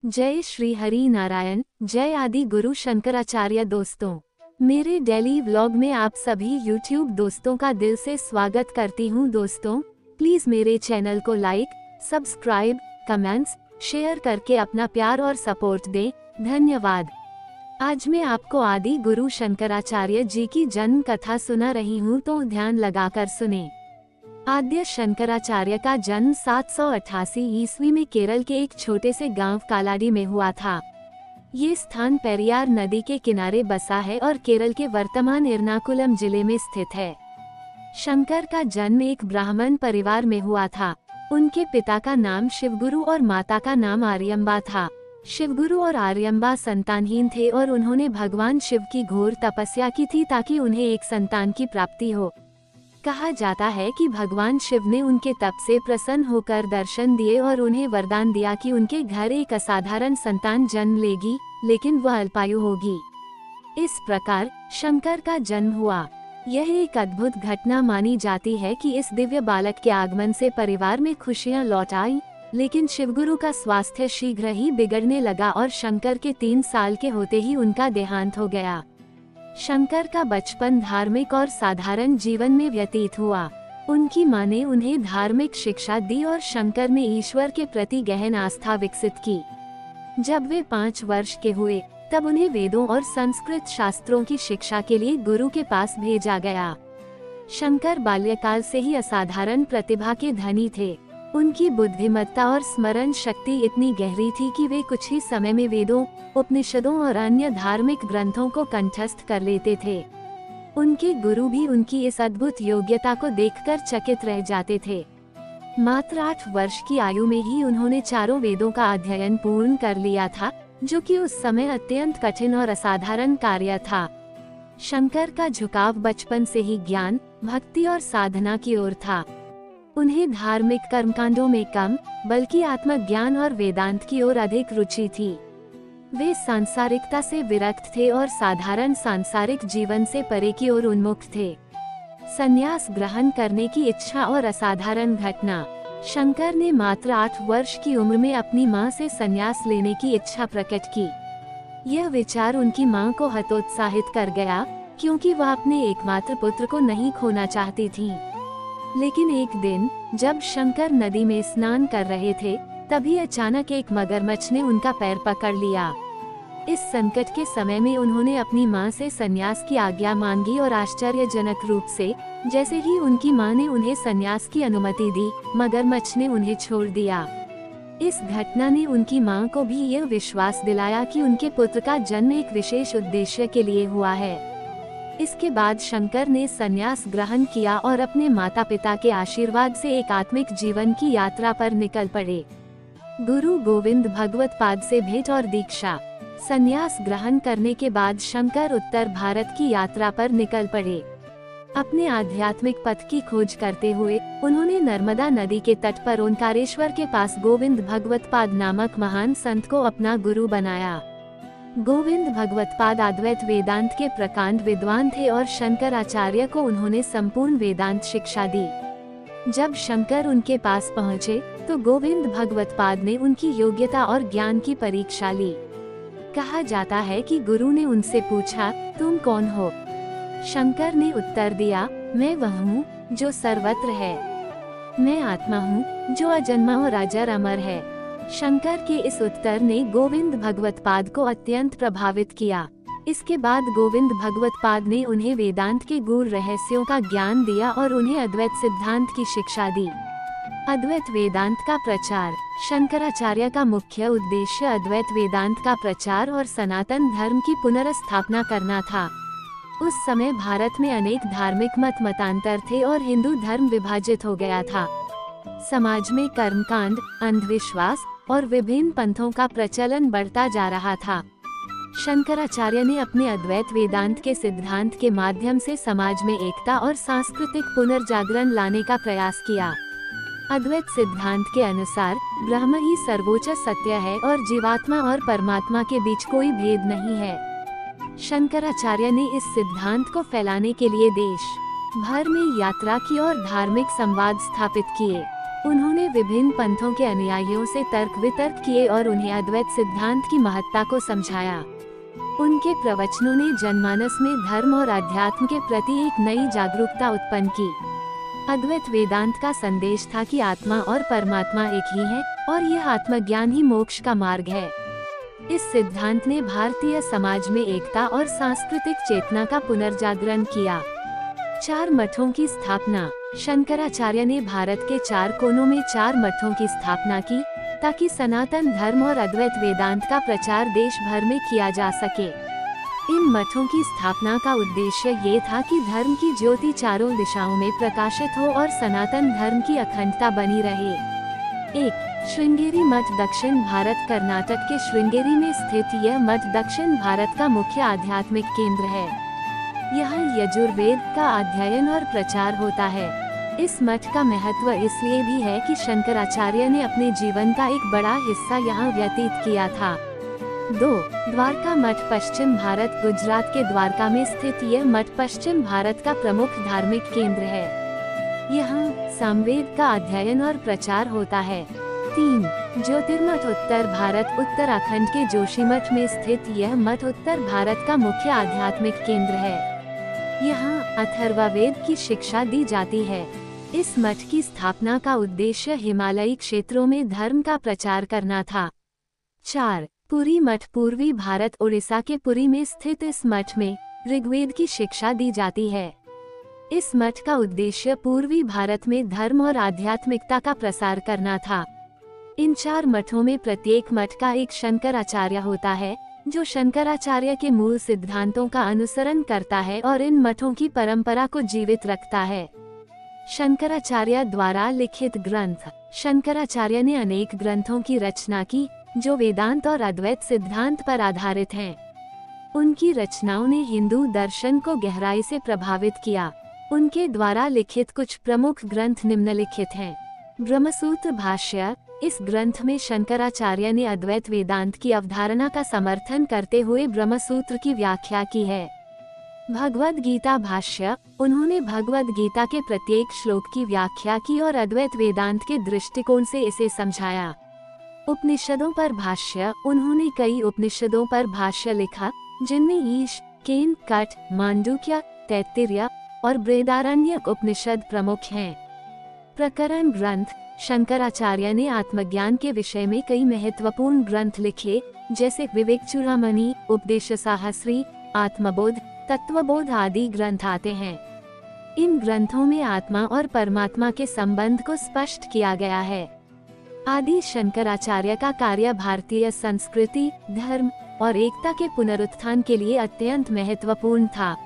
जय श्री हरि नारायण। जय आदि गुरु शंकराचार्य। दोस्तों, मेरे डेली व्लॉग में आप सभी यूट्यूब दोस्तों का दिल से स्वागत करती हूँ। दोस्तों, प्लीज मेरे चैनल को लाइक, सब्सक्राइब, कमेंट्स, शेयर करके अपना प्यार और सपोर्ट दें। धन्यवाद। आज मैं आपको आदि गुरु शंकराचार्य जी की जन्म कथा सुना रही हूँ, तो ध्यान लगाकर सुने। आद्य शंकराचार्य का जन्म 788 ईस्वी में केरल के एक छोटे से गांव कालाडी में हुआ था। ये स्थान पेरियार नदी के किनारे बसा है और केरल के वर्तमान एर्नाकुलम जिले में स्थित है। शंकर का जन्म एक ब्राह्मण परिवार में हुआ था। उनके पिता का नाम शिवगुरु और माता का नाम आर्यम्बा था। शिवगुरु और आर्यम्बा संतानहीन थे और उन्होंने भगवान शिव की घोर तपस्या की थी ताकि उन्हें एक संतान की प्राप्ति हो। कहा जाता है कि भगवान शिव ने उनके तप से प्रसन्न होकर दर्शन दिए और उन्हें वरदान दिया कि उनके घर एक असाधारण संतान जन्म लेगी, लेकिन वह अल्पायु होगी। इस प्रकार शंकर का जन्म हुआ। यह एक अद्भुत घटना मानी जाती है कि इस दिव्य बालक के आगमन से परिवार में खुशियां लौट आई, लेकिन शिवगुरु का स्वास्थ्य शीघ्र ही बिगड़ने लगा और शंकर के 3 साल के होते ही उनका देहांत हो गया। शंकर का बचपन धार्मिक और साधारण जीवन में व्यतीत हुआ। उनकी मां ने उन्हें धार्मिक शिक्षा दी और शंकर ने ईश्वर के प्रति गहन आस्था विकसित की। जब वे 5 वर्ष के हुए, तब उन्हें वेदों और संस्कृत शास्त्रों की शिक्षा के लिए गुरु के पास भेजा गया। शंकर बाल्यकाल से ही असाधारण प्रतिभा के धनी थे। उनकी बुद्धिमत्ता और स्मरण शक्ति इतनी गहरी थी कि वे कुछ ही समय में वेदों, उपनिषदों और अन्य धार्मिक ग्रंथों को कंठस्थ कर लेते थे। उनके गुरु भी उनकी इस अद्भुत योग्यता को देखकर चकित रह जाते थे। मात्र 8 वर्ष की आयु में ही उन्होंने चारों वेदों का अध्ययन पूर्ण कर लिया था, जो कि उस समय अत्यंत कठिन और असाधारण कार्य था। शंकर का झुकाव बचपन से ही ज्ञान, भक्ति और साधना की ओर था। उन्हें धार्मिक कर्मकांडों में कम, बल्कि आत्मज्ञान और वेदांत की ओर अधिक रुचि थी। वे सांसारिकता से विरक्त थे और साधारण सांसारिक जीवन से परे की ओर उन्मुख थे। संन्यास ग्रहण करने की इच्छा और असाधारण घटना। शंकर ने मात्र 8 वर्ष की उम्र में अपनी मां से संन्यास लेने की इच्छा प्रकट की। यह विचार उनकी मां को हतोत्साहित कर गया, क्योंकि वह अपने एकमात्र पुत्र को नहीं खोना चाहती थीं। लेकिन एक दिन जब शंकर नदी में स्नान कर रहे थे, तभी अचानक एक मगरमच्छ ने उनका पैर पकड़ लिया। इस संकट के समय में उन्होंने अपनी मां से संन्यास की आज्ञा मांगी और आश्चर्यजनक रूप से, जैसे ही उनकी मां ने उन्हें संन्यास की अनुमति दी, मगरमच्छ ने उन्हें छोड़ दिया। इस घटना ने उनकी मां को भी यह विश्वास दिलाया कि उनके पुत्र का जन्म एक विशेष उद्देश्य के लिए हुआ है। इसके बाद शंकर ने संन्यास ग्रहण किया और अपने माता पिता के आशीर्वाद से एक आत्मिक जीवन की यात्रा पर निकल पड़े। गुरु गोविंद भगवत पाद से भेंट और दीक्षा। संन्यास ग्रहण करने के बाद शंकर उत्तर भारत की यात्रा पर निकल पड़े। अपने आध्यात्मिक पथ की खोज करते हुए उन्होंने नर्मदा नदी के तट पर ओंकारेश्वर के पास गोविंद भगवत पाद नामक महान संत को अपना गुरु बनाया। गोविंद भगवतपाद अद्वैत वेदांत के प्रकांड विद्वान थे और शंकराचार्य को उन्होंने संपूर्ण वेदांत शिक्षा दी। जब शंकर उनके पास पहुँचे, तो गोविंद भगवतपाद ने उनकी योग्यता और ज्ञान की परीक्षा ली। कहा जाता है कि गुरु ने उनसे पूछा, तुम कौन हो? शंकर ने उत्तर दिया, मैं वह हूँ जो सर्वत्र है। मैं आत्मा हूँ जो अजन्मा और अजर अमर है। शंकर के इस उत्तर ने गोविंद भगवतपाद को अत्यंत प्रभावित किया। इसके बाद गोविंद भगवतपाद ने उन्हें वेदांत के गूढ़ रहस्यों का ज्ञान दिया और उन्हें अद्वैत सिद्धांत की शिक्षा दी। अद्वैत वेदांत का प्रचार। शंकराचार्य का मुख्य उद्देश्य अद्वैत वेदांत का प्रचार और सनातन धर्म की पुनर्स्थापना करना था। उस समय भारत में अनेक धार्मिक मतांतर थे और हिंदू धर्म विभाजित हो गया था। समाज में कर्मकांड, अंधविश्वास और विभिन्न पंथों का प्रचलन बढ़ता जा रहा था। शंकराचार्य ने अपने अद्वैत वेदांत के सिद्धांत के माध्यम से समाज में एकता और सांस्कृतिक पुनर्जागरण लाने का प्रयास किया। अद्वैत सिद्धांत के अनुसार ब्रह्म ही सर्वोच्च सत्य है और जीवात्मा और परमात्मा के बीच कोई भेद नहीं है। शंकराचार्य ने इस सिद्धांत को फैलाने के लिए देश भर में यात्रा की और धार्मिक संवाद स्थापित किए। उन्होंने विभिन्न पंथों के अनुयायियों से तर्क वितर्क किए और उन्हें अद्वैत सिद्धांत की महत्ता को समझाया। उनके प्रवचनों ने जनमानस में धर्म और अध्यात्म के प्रति एक नई जागरूकता उत्पन्न की। अद्वैत वेदांत का संदेश था कि आत्मा और परमात्मा एक ही है और यह आत्मज्ञान ही मोक्ष का मार्ग है। इस सिद्धांत ने भारतीय समाज में एकता और सांस्कृतिक चेतना का पुनर्जागरण किया। 4 मठों की स्थापना। शंकराचार्य ने भारत के 4 कोनों में 4 मठों की स्थापना की ताकि सनातन धर्म और अद्वैत वेदांत का प्रचार देश भर में किया जा सके। इन मठों की स्थापना का उद्देश्य ये था कि धर्म की ज्योति चारों दिशाओं में प्रकाशित हो और सनातन धर्म की अखंडता बनी रहे। 1. श्रृंगेरी मठ दक्षिण भारत। कर्नाटक के श्रृंगेरी में स्थित यह मठ दक्षिण भारत का मुख्य आध्यात्मिक केंद्र है। यहाँ यजुर्वेद का अध्ययन और प्रचार होता है। इस मठ का महत्व इसलिए भी है कि शंकराचार्य ने अपने जीवन का एक बड़ा हिस्सा यहाँ व्यतीत किया था। 2. द्वारका मठ पश्चिम भारत। गुजरात के द्वारका में स्थित यह मठ पश्चिम भारत का प्रमुख धार्मिक केंद्र है। यहाँ सामवेद का अध्ययन और प्रचार होता है। 3. ज्योतिर्मठ उत्तर भारत। उत्तराखंड के जोशीमठ में स्थित यह मठ उत्तर भारत का मुख्य आध्यात्मिक केंद्र है। यहाँ अथर्ववेद की शिक्षा दी जाती है। इस मठ की स्थापना का उद्देश्य हिमालयी क्षेत्रों में धर्म का प्रचार करना था। 4. पुरी मठ पूर्वी भारत। उड़ीसा के पुरी में स्थित इस मठ में ऋग्वेद की शिक्षा दी जाती है। इस मठ का उद्देश्य पूर्वी भारत में धर्म और आध्यात्मिकता का प्रसार करना था। इन 4 मठों में प्रत्येक मठ का एक शंकराचार्य होता है जो शंकराचार्य के मूल सिद्धांतों का अनुसरण करता है और इन मठों की परंपरा को जीवित रखता है। शंकराचार्य द्वारा लिखित ग्रंथ। शंकराचार्य ने अनेक ग्रंथों की रचना की जो वेदांत और अद्वैत सिद्धांत पर आधारित हैं। उनकी रचनाओं ने हिंदू दर्शन को गहराई से प्रभावित किया। उनके द्वारा लिखित कुछ प्रमुख ग्रंथ निम्नलिखित हैं। ब्रह्मसूत्र भाष्य। इस ग्रंथ में शंकराचार्य ने अद्वैत वेदांत की अवधारणा का समर्थन करते हुए ब्रह्मसूत्र की व्याख्या की है। भगवद गीता भाष्य। उन्होंने भगवद गीता के प्रत्येक श्लोक की व्याख्या की और अद्वैत वेदांत के दृष्टिकोण से इसे समझाया। उपनिषदों पर भाष्य। उन्होंने कई उपनिषदों पर भाष्य लिखा जिनमें ईश, केन, कट, मांडुक्य, तैत्तिरीय और बृहदारण्यक उपनिषद प्रमुख हैं। प्रकरण ग्रंथ। शंकराचार्य ने आत्मज्ञान के विषय में कई महत्वपूर्ण ग्रंथ लिखे जैसे विवेक चूड़ामणि, उपदेश साहस्री, आत्मबोध, तत्वबोध आदि ग्रंथ आते हैं। इन ग्रंथों में आत्मा और परमात्मा के संबंध को स्पष्ट किया गया है। आदि शंकराचार्य का कार्य भारतीय संस्कृति, धर्म और एकता के पुनरुत्थान के लिए अत्यंत महत्वपूर्ण था।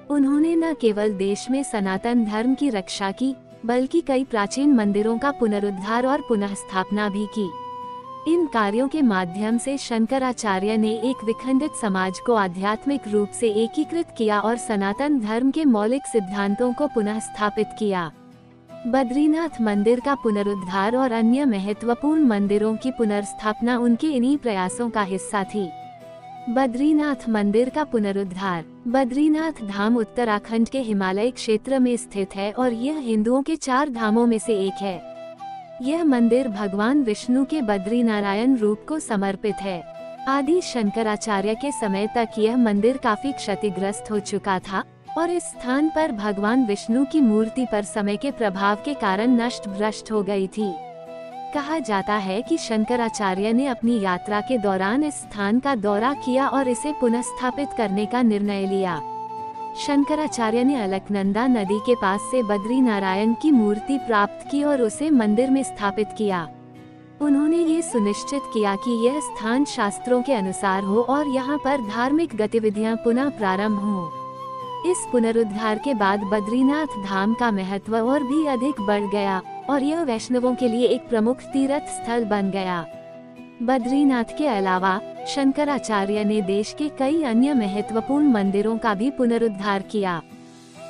उन्होंने न केवल देश में सनातन धर्म की रक्षा की बल्कि कई प्राचीन मंदिरों का पुनरुद्धार और पुनः स्थापना भी की। इन कार्यों के माध्यम से शंकराचार्य ने एक विखंडित समाज को आध्यात्मिक रूप से एकीकृत किया और सनातन धर्म के मौलिक सिद्धांतों को पुनः स्थापित किया। बद्रीनाथ मंदिर का पुनरुद्धार और अन्य महत्वपूर्ण मंदिरों की पुनर्स्थापना उनके इन्हीं प्रयासों का हिस्सा थी। बद्रीनाथ मंदिर का पुनरुद्धार। बद्रीनाथ धाम उत्तराखंड के हिमालय क्षेत्र में स्थित है और यह हिंदुओं के 4 धामों में से एक है। यह मंदिर भगवान विष्णु के बद्रीनारायण रूप को समर्पित है। आदि शंकराचार्य के समय तक यह मंदिर काफी क्षतिग्रस्त हो चुका था और इस स्थान पर भगवान विष्णु की मूर्ति पर समय के प्रभाव के कारण नष्ट भ्रष्ट हो गई थी। कहा जाता है कि शंकराचार्य ने अपनी यात्रा के दौरान इस स्थान का दौरा किया और इसे पुनः स्थापित करने का निर्णय लिया। शंकराचार्य ने अलकनंदा नदी के पास से बद्रीनारायण की मूर्ति प्राप्त की और उसे मंदिर में स्थापित किया। उन्होंने ये सुनिश्चित किया कि यह स्थान शास्त्रों के अनुसार हो और यहाँ पर धार्मिक गतिविधियाँ पुनः प्रारंभ हों। इस पुनरुद्धार के बाद बद्रीनाथ धाम का महत्व और भी अधिक बढ़ गया और यह वैष्णवों के लिए एक प्रमुख तीर्थ स्थल बन गया। बद्रीनाथ के अलावा शंकराचार्य ने देश के कई अन्य महत्वपूर्ण मंदिरों का भी पुनरुद्धार किया।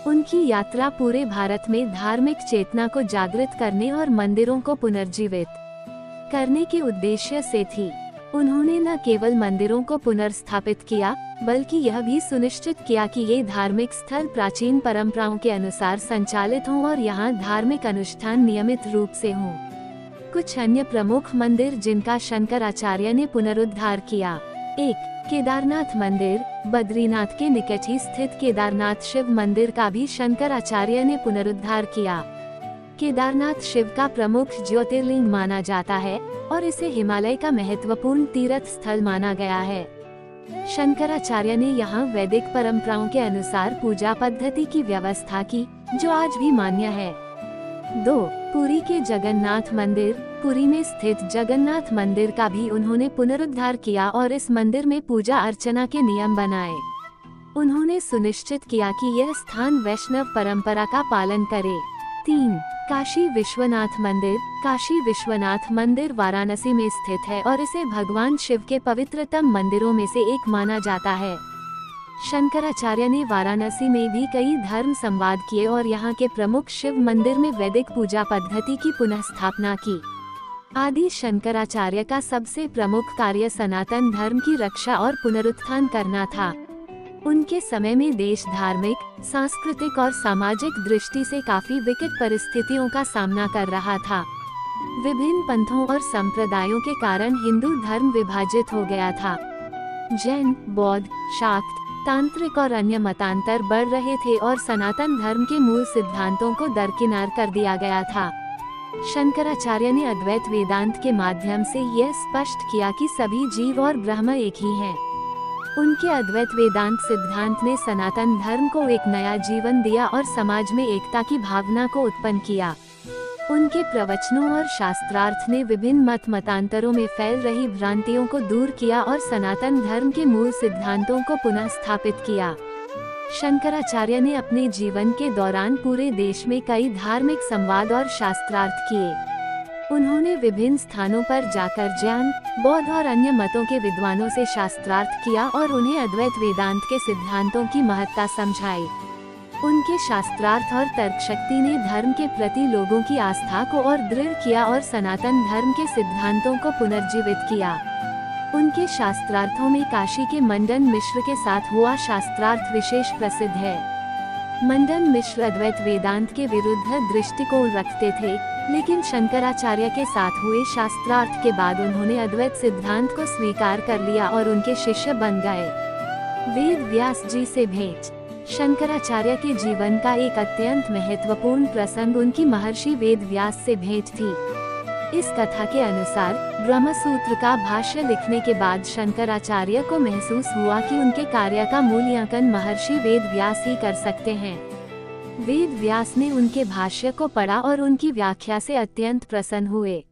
उनकी यात्रा पूरे भारत में धार्मिक चेतना को जागृत करने और मंदिरों को पुनर्जीवित करने के उद्देश्य से थी। उन्होंने न केवल मंदिरों को पुनर्स्थापित किया, बल्कि यह भी सुनिश्चित किया कि ये धार्मिक स्थल प्राचीन परंपराओं के अनुसार संचालित हों और यहाँ धार्मिक अनुष्ठान नियमित रूप से हों। कुछ अन्य प्रमुख मंदिर जिनका शंकराचार्य ने पुनरुद्धार किया। 1. केदारनाथ मंदिर। बद्रीनाथ के निकट ही स्थित केदारनाथ शिव मंदिर का भी शंकराचार्य ने पुनरुद्धार किया। केदारनाथ शिव का प्रमुख ज्योतिर्लिंग माना जाता है और इसे हिमालय का महत्वपूर्ण तीर्थ स्थल माना गया है। शंकराचार्य ने यहाँ वैदिक परंपराओं के अनुसार पूजा पद्धति की व्यवस्था की, जो आज भी मान्य है। 2. पुरी के जगन्नाथ मंदिर। पुरी में स्थित जगन्नाथ मंदिर का भी उन्होंने पुनरुद्धार किया और इस मंदिर में पूजा अर्चना के नियम बनाए। उन्होंने सुनिश्चित किया कि यह स्थान वैष्णव परंपरा का पालन करे। 3. काशी विश्वनाथ मंदिर। काशी विश्वनाथ मंदिर वाराणसी में स्थित है और इसे भगवान शिव के पवित्रतम मंदिरों में से एक माना जाता है। शंकराचार्य ने वाराणसी में भी कई धर्म संवाद किए और यहाँ के प्रमुख शिव मंदिर में वैदिक पूजा पद्धति की पुनः स्थापना की। आदि शंकराचार्य का सबसे प्रमुख कार्य सनातन धर्म की रक्षा और पुनरुत्थान करना था। उनके समय में देश धार्मिक, सांस्कृतिक और सामाजिक दृष्टि से काफी विकट परिस्थितियों का सामना कर रहा था। विभिन्न पंथों और संप्रदायों के कारण हिंदू धर्म विभाजित हो गया था। जैन, बौद्ध, शाक्त, तांत्रिक और अन्य मतांतर बढ़ रहे थे और सनातन धर्म के मूल सिद्धांतों को दरकिनार कर दिया गया था। शंकराचार्य ने अद्वैत वेदांत के माध्यम से यह स्पष्ट किया कि सभी जीव और ब्रह्म एक ही हैं। उनके अद्वैत वेदांत सिद्धांत ने सनातन धर्म को एक नया जीवन दिया और समाज में एकता की भावना को उत्पन्न किया। उनके प्रवचनों और शास्त्रार्थ ने विभिन्न मत मतांतरों में फैल रही भ्रांतियों को दूर किया और सनातन धर्म के मूल सिद्धांतों को पुनः स्थापित किया। शंकराचार्य ने अपने जीवन के दौरान पूरे देश में कई धार्मिक संवाद और शास्त्रार्थ किए। उन्होंने विभिन्न स्थानों पर जाकर जैन, बौद्ध और अन्य मतों के विद्वानों से शास्त्रार्थ किया और उन्हें अद्वैत वेदांत के सिद्धांतों की महत्ता समझाई। उनके शास्त्रार्थ और तर्क शक्ति ने धर्म के प्रति लोगों की आस्था को और दृढ़ किया और सनातन धर्म के सिद्धांतों को पुनर्जीवित किया। उनके शास्त्रार्थों में काशी के मंडन मिश्र के साथ हुआ शास्त्रार्थ विशेष प्रसिद्ध है। मंडन मिश्र अद्वैत वेदांत के विरुद्ध दृष्टिकोण रखते थे, लेकिन शंकराचार्य के साथ हुए शास्त्रार्थ के बाद उन्होंने अद्वैत सिद्धांत को स्वीकार कर लिया और उनके शिष्य बन गए। वेद व्यास जी से भेंट। शंकराचार्य के जीवन का एक अत्यंत महत्वपूर्ण प्रसंग उनकी महर्षि वेद व्यास से भेंट थी। इस कथा के अनुसार ब्रह्मसूत्र का भाष्य लिखने के बाद शंकराचार्य को महसूस हुआ कि उनके कार्य का मूल्यांकन महर्षि वेद व्यास ही कर सकते हैं। वेद व्यास ने उनके भाष्य को पढ़ा और उनकी व्याख्या से अत्यंत प्रसन्न हुए।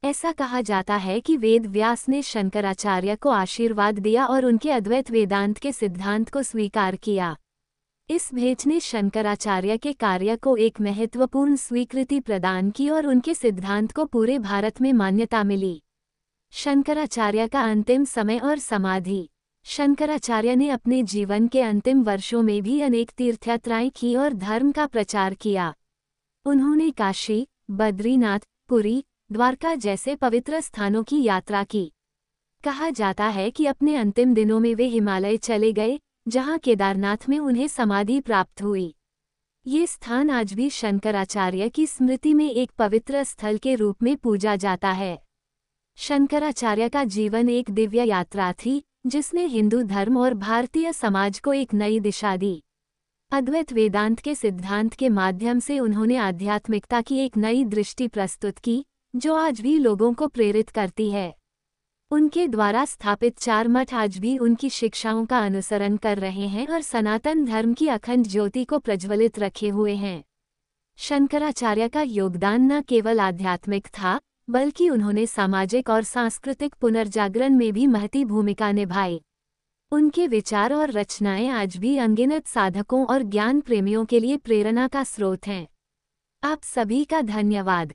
ऐसा कहा जाता है कि वेद व्यास ने शंकराचार्य को आशीर्वाद दिया और उनके अद्वैत वेदांत के सिद्धांत को स्वीकार किया। इस भेंट ने शंकराचार्य के कार्य को एक महत्वपूर्ण स्वीकृति प्रदान की और उनके सिद्धांत को पूरे भारत में मान्यता मिली। शंकराचार्य का अंतिम समय और समाधि। शंकराचार्य ने अपने जीवन के अंतिम वर्षों में भी अनेक तीर्थयात्राएं की और धर्म का प्रचार किया। उन्होंने काशी, बद्रीनाथ, पुरी, द्वारका जैसे पवित्र स्थानों की यात्रा की। कहा जाता है कि अपने अंतिम दिनों में वे हिमालय चले गए, जहां केदारनाथ में उन्हें समाधि प्राप्त हुई। ये स्थान आज भी शंकराचार्य की स्मृति में एक पवित्र स्थल के रूप में पूजा जाता है। शंकराचार्य का जीवन एक दिव्य यात्रा थी, जिसने हिंदू धर्म और भारतीय समाज को एक नई दिशा दी। अद्वैत वेदांत के सिद्धांत के माध्यम से उन्होंने आध्यात्मिकता की एक नई दृष्टि प्रस्तुत की, जो आज भी लोगों को प्रेरित करती है। उनके द्वारा स्थापित 4 मठ आज भी उनकी शिक्षाओं का अनुसरण कर रहे हैं और सनातन धर्म की अखंड ज्योति को प्रज्वलित रखे हुए हैं। शंकराचार्य का योगदान न केवल आध्यात्मिक था, बल्कि उन्होंने सामाजिक और सांस्कृतिक पुनर्जागरण में भी महती भूमिका निभाई। उनके विचार और रचनाएं आज भी अनगिनत साधकों और ज्ञान प्रेमियों के लिए प्रेरणा का स्रोत हैं। आप सभी का धन्यवाद।